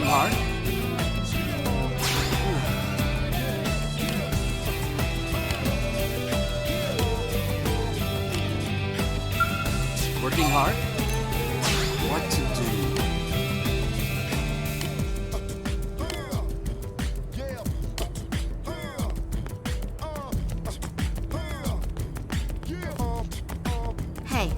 Working hard? Working hard? What to do? Hey.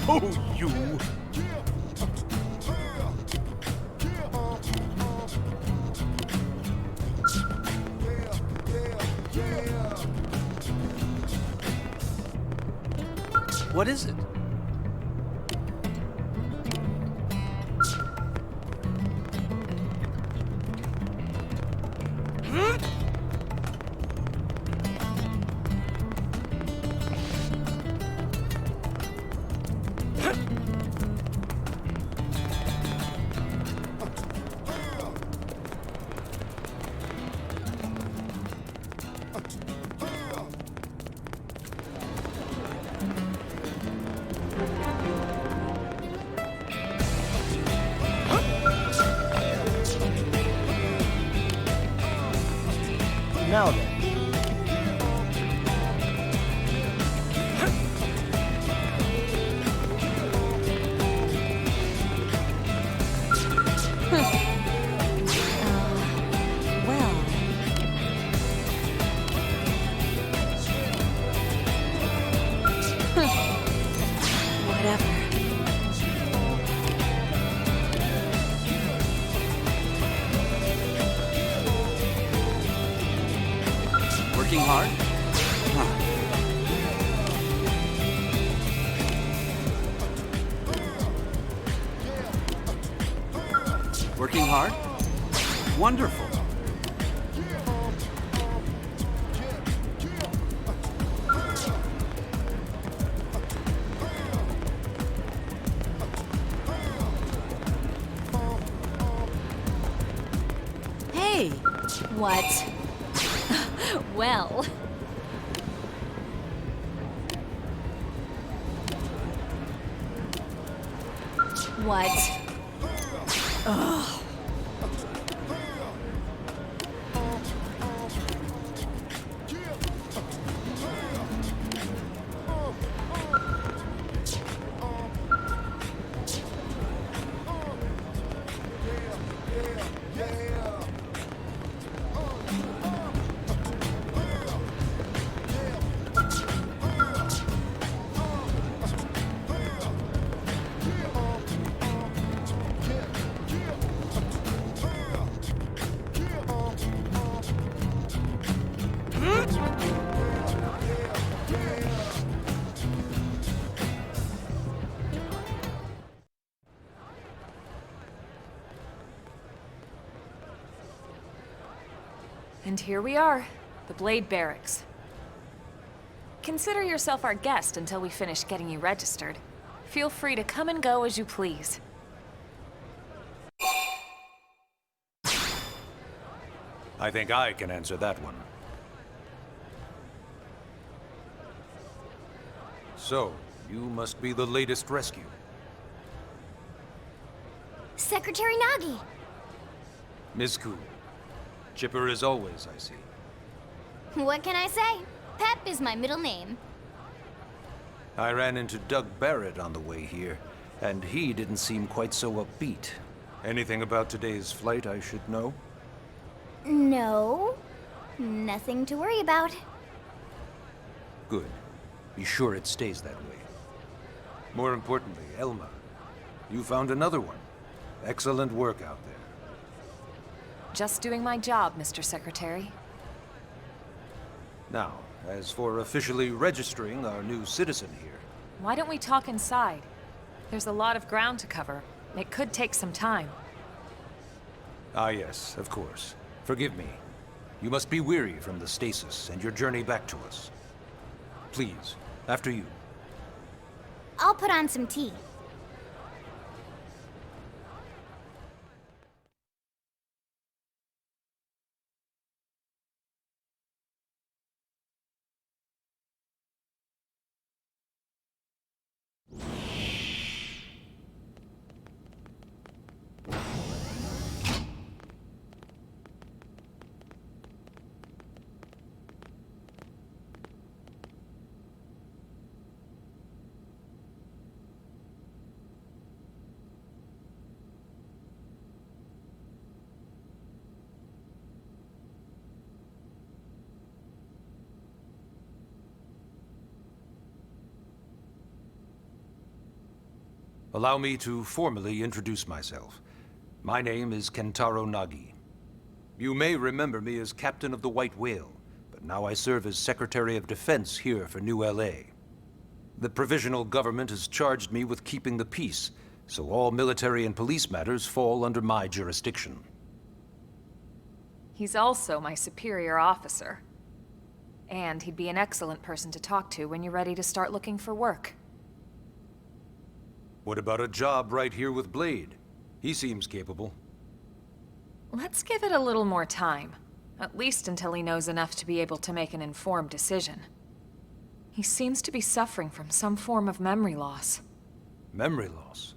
Oh, you! What is it? Now then. Well. Whatever. Working hard? Huh. Working hard? Wonderful. Hey. What? Well. What? Ugh. And here we are, the Blade Barracks. Consider yourself our guest until we finish getting you registered. Feel free to come and go as you please. I think I can answer that one. So, you must be the latest rescue. Secretary Nagi! Ms. Ku. Chipper as always, I see. What can I say? Pep is my middle name. I ran into Doug Barrett on the way here, and he didn't seem quite so upbeat. Anything about today's flight I should know? No. Nothing to worry about. Good. Be sure it stays that way. More importantly, Elma, you found another one. Excellent work out there. Just doing my job, Mr. Secretary. Now, as for officially registering our new citizen here, Why don't we talk inside? There's a lot of ground to cover. It could take some time. ah yes, of course. Forgive me. You must be weary from the stasis and your journey back to us. Please, after you. I'll put on some tea. Allow me to formally introduce myself. My name is Kentaro Nagi. You may remember me as Captain of the White Whale, but now I serve as Secretary of Defense here for New LA. The provisional government has charged me with keeping the peace, so all military and police matters fall under my jurisdiction. He's also my superior officer. And he'd be an excellent person to talk to when you're ready to start looking for work. What about a job right here with Blade? He seems capable. Let's give it a little more time. At least until he knows enough to be able to make an informed decision. He seems to be suffering from some form of memory loss. Memory loss?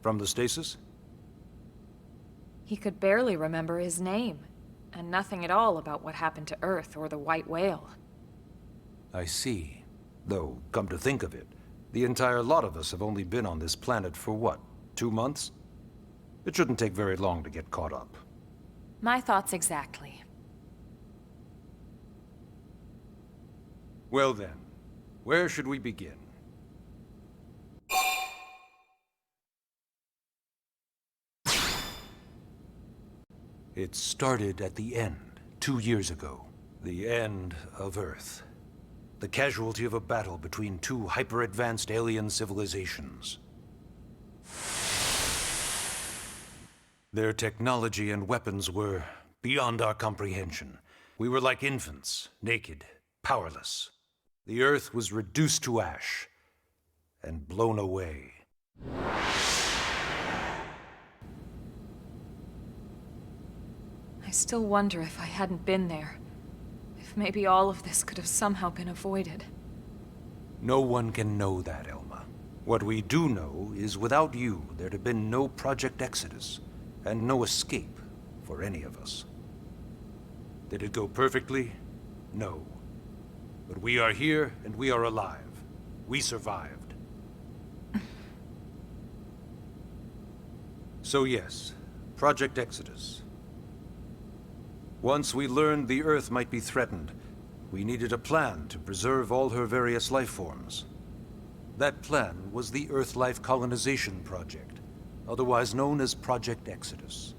From the stasis? He could barely remember his name, and nothing at all about what happened to Earth or the White Whale. I see. Though, come to think of it, the entire lot of us have only been on this planet for what, 2 months? It shouldn't take very long to get caught up. My thoughts exactly. Well then, where should we begin? It started at the end, 2 years ago. The end of Earth. The casualty of a battle between two hyper-advanced alien civilizations. Their technology and weapons were beyond our comprehension. We were like infants, naked, powerless. The Earth was reduced to ash and blown away. I still wonder if I hadn't been there. If maybe all of this could have somehow been avoided. No one can know that, Elma. What we do know is without you, there'd have been no Project Exodus, and no escape for any of us. Did it go perfectly? No. But we are here, and we are alive. We survived. So yes, Project Exodus. Once we learned the Earth might be threatened, we needed a plan to preserve all her various life forms. That plan was the Earth Life Colonization Project, otherwise known as Project Exodus.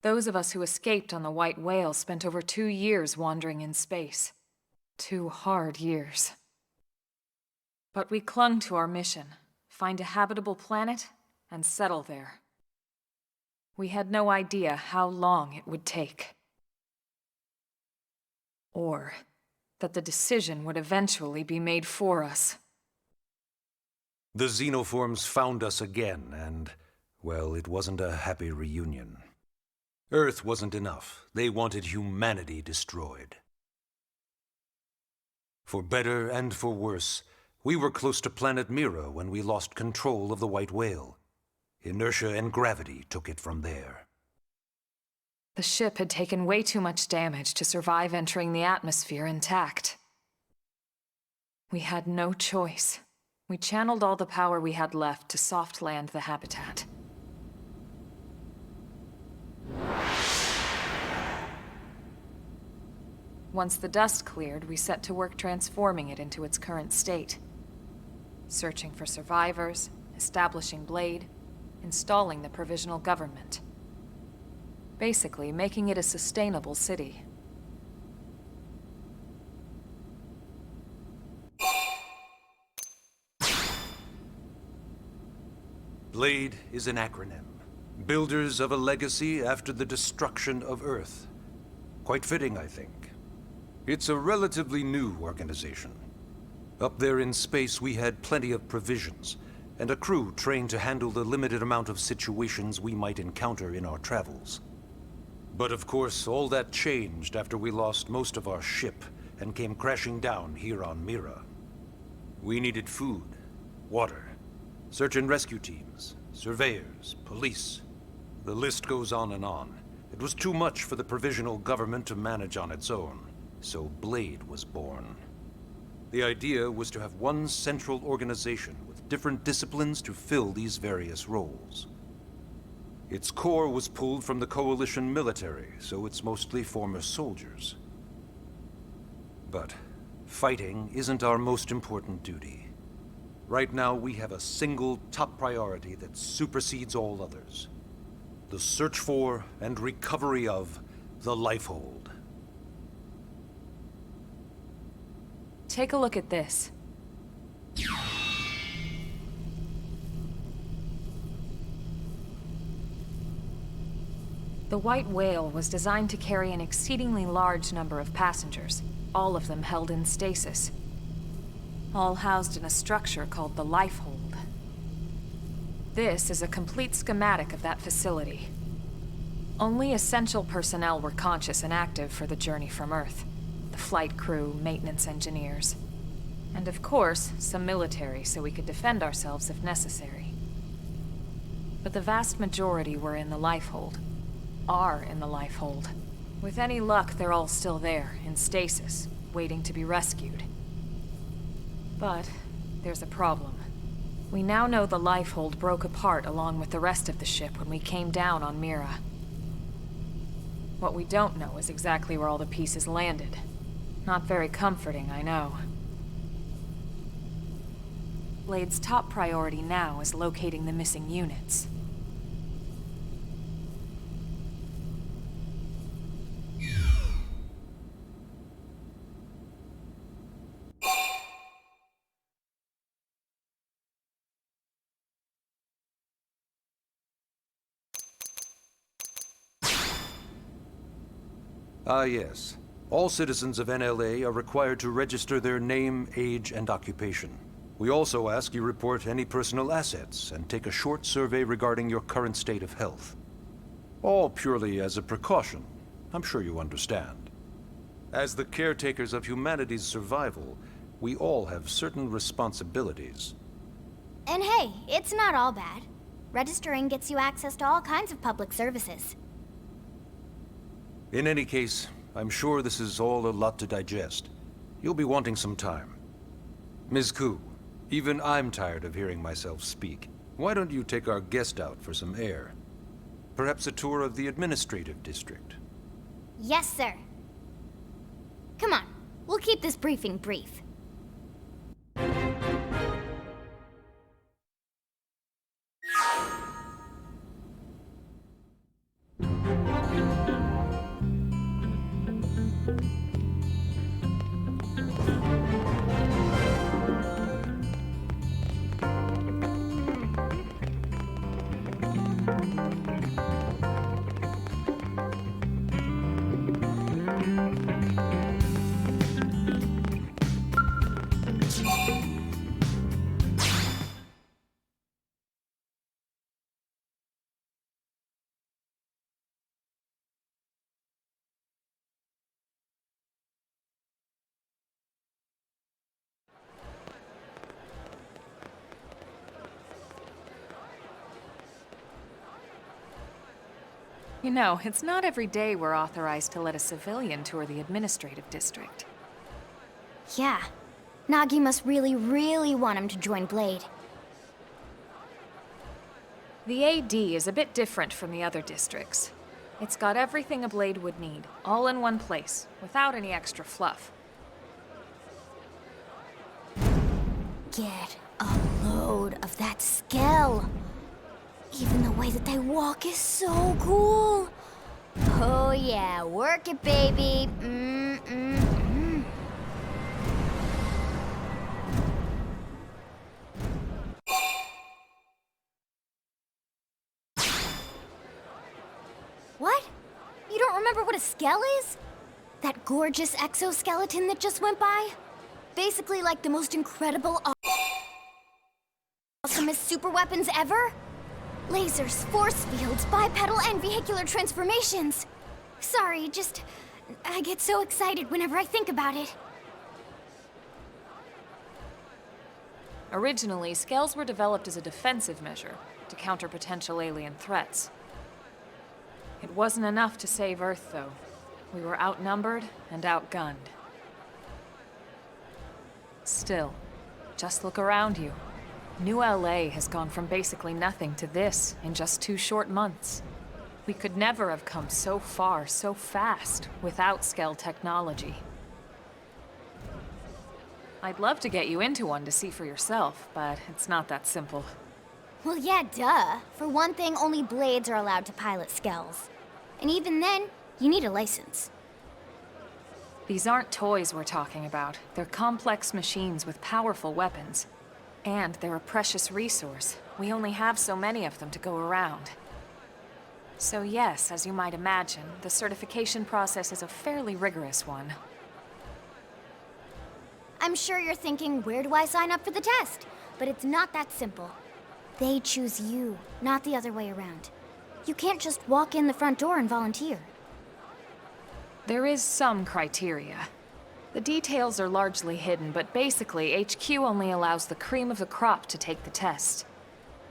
Those of us who escaped on the White Whale spent over 2 years wandering in space. 2 hard years. But we clung to our mission, find a habitable planet, and settle there. We had no idea how long it would take. Or that the decision would eventually be made for us. The xenoforms found us again, and, well, it wasn't a happy reunion. Earth wasn't enough. They wanted humanity destroyed. For better and for worse, we were close to planet Mira when we lost control of the White Whale. Inertia and gravity took it from there. The ship had taken way too much damage to survive entering the atmosphere intact. We had no choice. We channeled all the power we had left to soft land the habitat. Once the dust cleared, we set to work transforming it into its current state. Searching for survivors, establishing Blade, installing the provisional government. Basically, making it a sustainable city. Blade is an acronym. Builders of a legacy after the destruction of Earth. Quite fitting, I think. It's a relatively new organization. Up there in space, we had plenty of provisions, and a crew trained to handle the limited amount of situations we might encounter in our travels. But of course, all that changed after we lost most of our ship and came crashing down here on Mira. We needed food, water, search and rescue teams, surveyors, police. The list goes on and on. It was too much for the provisional government to manage on its own, so Blade was born. The idea was to have one central organization with different disciplines to fill these various roles. Its core was pulled from the Coalition military, so it's mostly former soldiers. But fighting isn't our most important duty. Right now, we have a single top priority that supersedes all others. The search for and recovery of the Lifehold. Take a look at this. The White Whale was designed to carry an exceedingly large number of passengers, all of them held in stasis. All housed in a structure called the Lifehold. This is a complete schematic of that facility. Only essential personnel were conscious and active for the journey from Earth. The flight crew, maintenance engineers. And of course, some military so we could defend ourselves if necessary. But the vast majority were in the Lifehold. Are in the Lifehold. With any luck, they're all still there, in stasis, waiting to be rescued. But there's a problem. We now know the Lifehold broke apart along with the rest of the ship when we came down on Mira. What we don't know is exactly where all the pieces landed. Not very comforting, I know. Blade's top priority now is locating the missing units. Ah, yes. All citizens of NLA are required to register their name, age, and occupation. We also ask you report any personal assets and take a short survey regarding your current state of health. All purely as a precaution. I'm sure you understand. As the caretakers of humanity's survival, we all have certain responsibilities. And hey, it's not all bad. Registering gets you access to all kinds of public services. In any case, I'm sure this is all a lot to digest. You'll be wanting some time. Ms. Koo, even I'm tired of hearing myself speak. Why don't you take our guest out for some air? Perhaps a tour of the administrative district. Yes, sir. Come on, we'll keep this briefing brief. You know, it's not every day we're authorized to let a civilian tour the administrative district. Yeah. Nagi must really, really want him to join Blade. The AD is a bit different from the other districts. It's got everything a blade would need, all in one place, without any extra fluff. Get a load of that scale. Even the way that they walk is so cool. Oh yeah, work it, baby. What? You don't remember what a skell is? That gorgeous exoskeleton that just went by? Basically like the most incredible, awesomest super weapons ever? Lasers, force fields, bipedal and vehicular transformations. Sorry, I get so excited whenever I think about it. Originally, scales were developed as a defensive measure to counter potential alien threats. It wasn't enough to save Earth, though. We were outnumbered and outgunned. Still, just look around you. New LA has gone from basically nothing to this in just 2 short months. We could never have come so far, so fast, without Skell technology. I'd love to get you into one to see for yourself, but it's not that simple. Well, yeah, duh. For one thing, only blades are allowed to pilot skells. And even then, you need a license. These aren't toys we're talking about. They're complex machines with powerful weapons. And they're a precious resource. We only have so many of them to go around. So yes, as you might imagine, the certification process is a fairly rigorous one. I'm sure you're thinking, where do I sign up for the test? But it's not that simple. They choose you, not the other way around. You can't just walk in the front door and volunteer. There is some criteria. The details are largely hidden, but basically, HQ only allows the cream of the crop to take the test.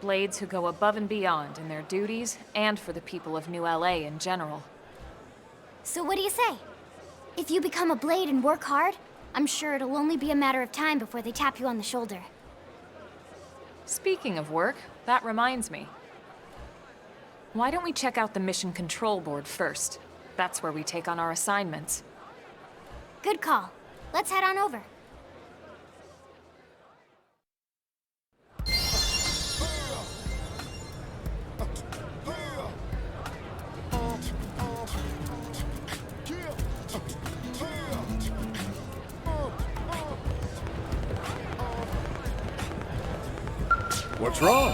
Blades who go above and beyond in their duties, and for the people of New LA in general. So what do you say? If you become a blade and work hard, I'm sure it'll only be a matter of time before they tap you on the shoulder. Speaking of work, that reminds me. Why don't we check out the mission control board first? That's where we take on our assignments. Good call. Let's head on over. What's wrong?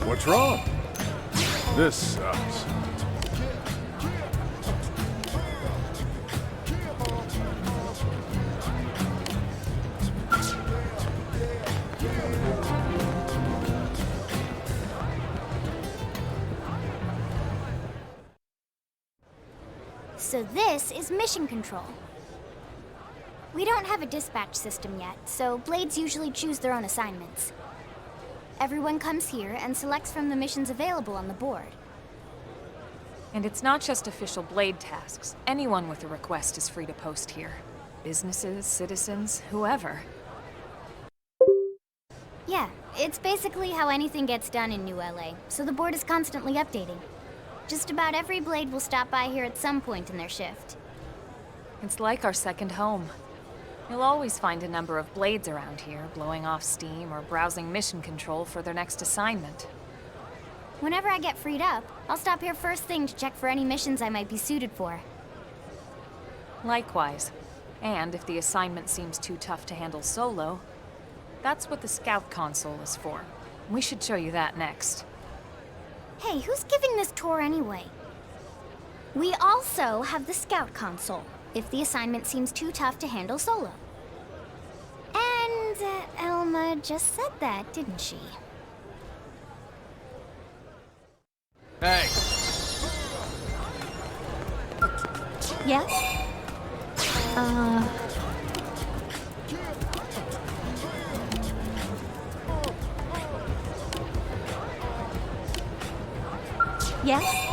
What's wrong? This sucks. So this is mission control. We don't have a dispatch system yet, so blades usually choose their own assignments. Everyone comes here and selects from the missions available on the board. And it's not just official blade tasks. Anyone with a request is free to post here. Businesses, citizens, whoever. Yeah, it's basically how anything gets done in New LA, so the board is constantly updating. Just about every blade will stop by here at some point in their shift. It's like our second home. You'll always find a number of blades around here, blowing off steam or browsing mission control for their next assignment. Whenever I get freed up, I'll stop here first thing to check for any missions I might be suited for. Likewise. And if the assignment seems too tough to handle solo, that's what the Scout console is for. We should show you that next. Hey, who's giving this tour anyway? We also have the Scout console, if the assignment seems too tough to handle solo. And Elma just said that, didn't she? Hey! Yes? Yes?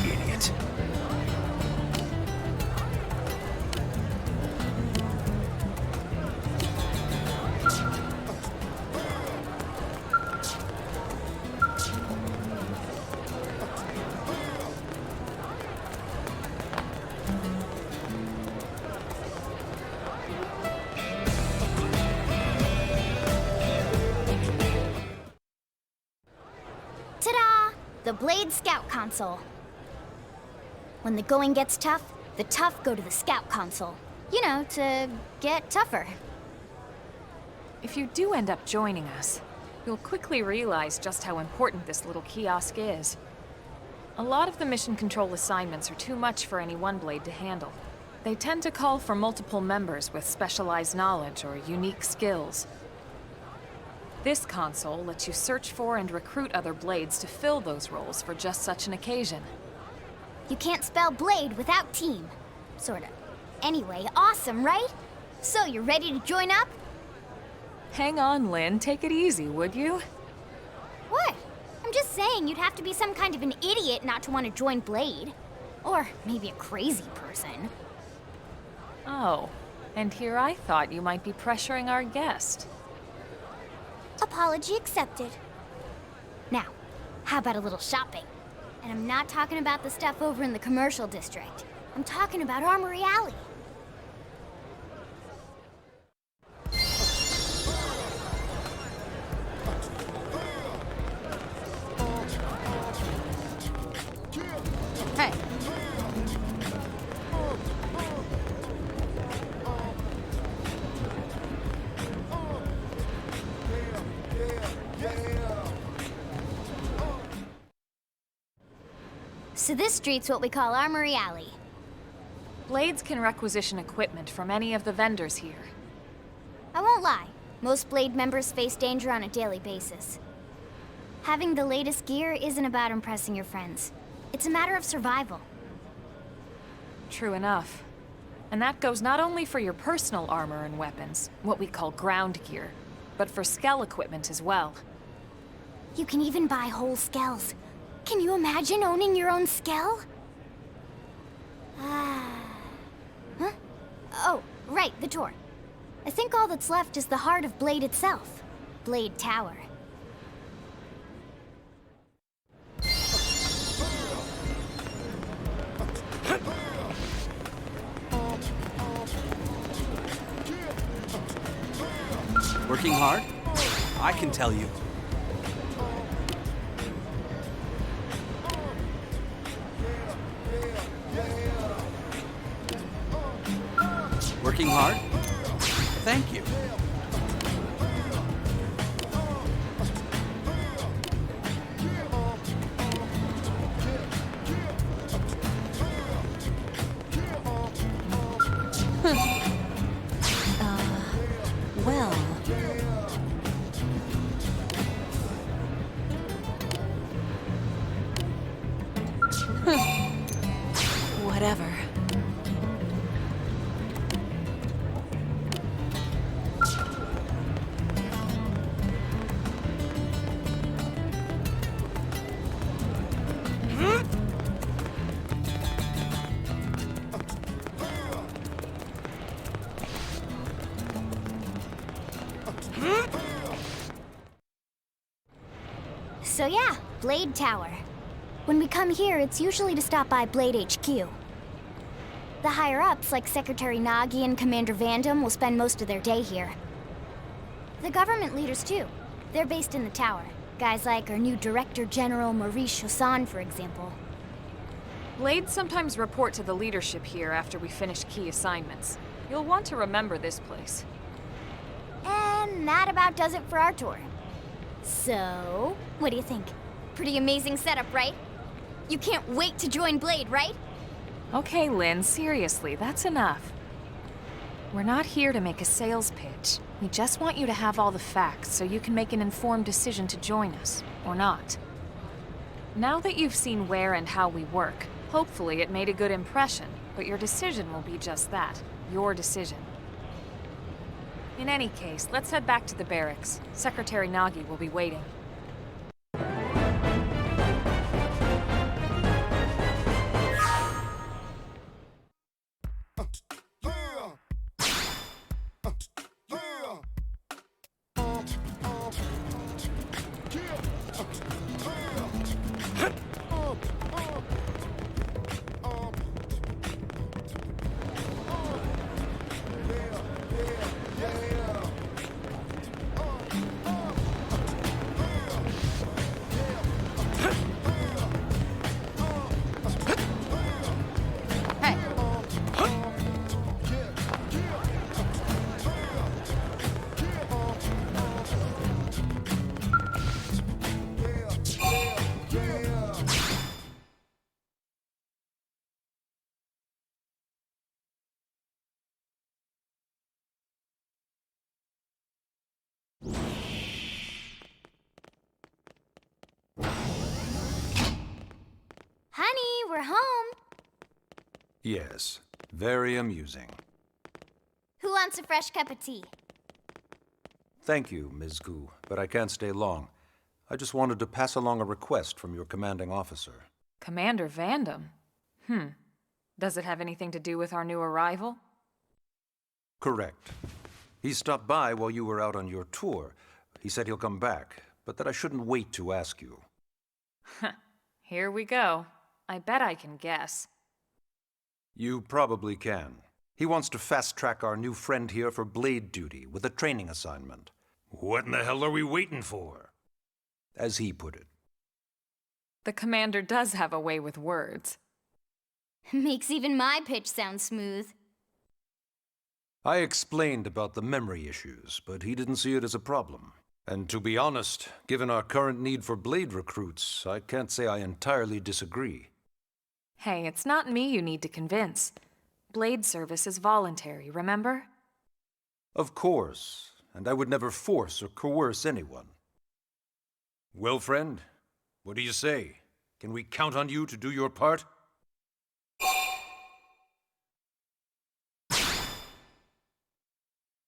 Idiot. Ta-da! The Blade Scout Console. When the going gets tough, the tough go to the Scout Console. You know, to get tougher. If you do end up joining us, you'll quickly realize just how important this little kiosk is. A lot of the mission control assignments are too much for any one Blade to handle. They tend to call for multiple members with specialized knowledge or unique skills. This console lets you search for and recruit other Blades to fill those roles for just such an occasion. You can't spell Blade without team. Sorta. Anyway, awesome, right? So, you're ready to join up? Hang on, Lynn. Take it easy, would you? What? I'm just saying you'd have to be some kind of an idiot not to want to join Blade. Or maybe a crazy person. Oh, and here I thought you might be pressuring our guest. Apology accepted. Now, how about a little shopping? And I'm not talking about the stuff over in the commercial district. I'm talking about Armory Alley. Hey. So this street's what we call Armory Alley. Blades can requisition equipment from any of the vendors here. I won't lie, most Blade members face danger on a daily basis. Having the latest gear isn't about impressing your friends. It's a matter of survival. True enough. And that goes not only for your personal armor and weapons, what we call ground gear, but for skell equipment as well. You can even buy whole skells. Can you imagine owning your own skell? Huh? Oh, right, the door. I think all that's left is the heart of Blade itself. Blade Tower. Working hard? I can tell you. Working hard? Thank you. Well. Whatever. So yeah, Blade Tower. When we come here, it's usually to stop by Blade HQ. The higher-ups, like Secretary Nagi and Commander Vandam, will spend most of their day here. The government leaders, too. They're based in the tower. Guys like our new Director General Maurice Chassan, for example. Blades sometimes report to the leadership here after we finish key assignments. You'll want to remember this place. And that about does it for our tour. So, what do you think? Pretty amazing setup, right? You can't wait to join Blade, right? Okay, Lynn, seriously, that's enough. We're not here to make a sales pitch. We just want you to have all the facts so you can make an informed decision to join us, or not. Now that you've seen where and how we work, hopefully it made a good impression, but your decision will be just that, your decision. In any case, let's head back to the barracks. Secretary Nagi will be waiting. Hey. Honey, we're home. Yes, very amusing. Who wants a fresh cup of tea? Thank you, Ms. Gu, but I can't stay long. I just wanted to pass along a request from your commanding officer. Commander Vandam? Does it have anything to do with our new arrival? Correct. He stopped by while you were out on your tour. He said he'll come back, but that I shouldn't wait to ask you. Here we go. I bet I can guess. You probably can. He wants to fast-track our new friend here for blade duty with a training assignment. What in the hell are we waiting for? As he put it. The commander does have a way with words. Makes even my pitch sound smooth. I explained about the memory issues, but he didn't see it as a problem. And to be honest, given our current need for blade recruits, I can't say I entirely disagree. Hey, it's not me you need to convince. Blade service is voluntary, remember? Of course, and I would never force or coerce anyone. Well, friend, what do you say? Can we count on you to do your part?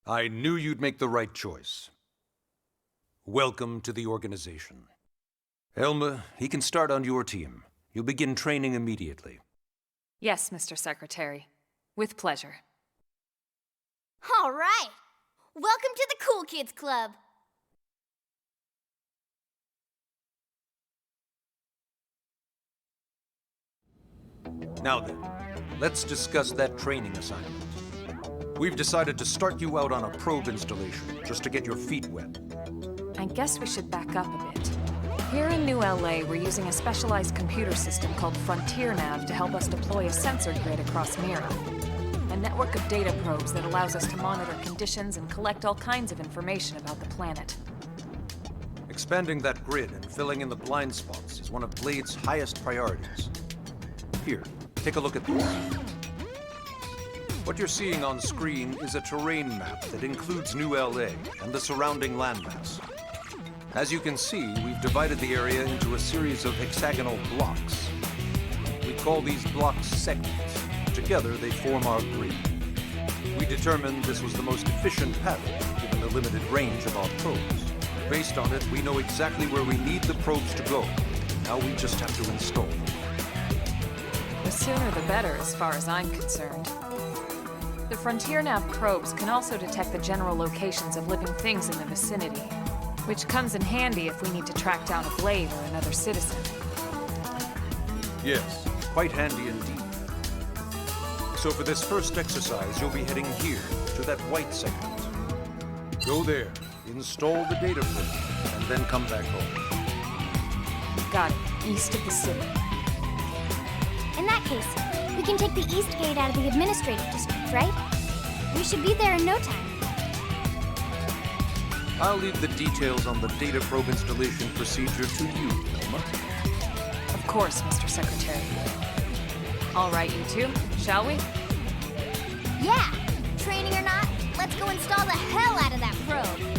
I knew you'd make the right choice. Welcome to the organization. Elma, he can start on your team. You'll begin training immediately. Yes, Mr. Secretary. With pleasure. All right. Welcome to the Cool Kids Club. Now then, let's discuss that training assignment. We've decided to start you out on a probe installation, just to get your feet wet. I guess we should back up a bit. Here in New LA, we're using a specialized computer system called Frontier Nav to help us deploy a sensor grid across Mira. A network of data probes that allows us to monitor conditions and collect all kinds of information about the planet. Expanding that grid and filling in the blind spots is one of Blade's highest priorities. Here, take a look at this. What you're seeing on screen is a terrain map that includes New LA and the surrounding landmass. As you can see, we've divided the area into a series of hexagonal blocks. We call these blocks segments. Together, they form our grid. We determined this was the most efficient pattern, given the limited range of our probes. Based on it, we know exactly where we need the probes to go. Now we just have to install them. The sooner the better, as far as I'm concerned. The Frontier Nav probes can also detect the general locations of living things in the vicinity, which comes in handy if we need to track down a blade or another citizen. Yes, quite handy indeed. So for this first exercise, you'll be heading here, to that white segment. Go there, install the data probe, and then come back home. Got it. East of the city. In that case, we can take the east gate out of the administrative district, right? We should be there in no time. I'll leave the details on the data probe installation procedure to you, Elma. Of course, Mr. Secretary. All right, you two, shall we? Yeah! Training or not, let's go install the hell out of that probe.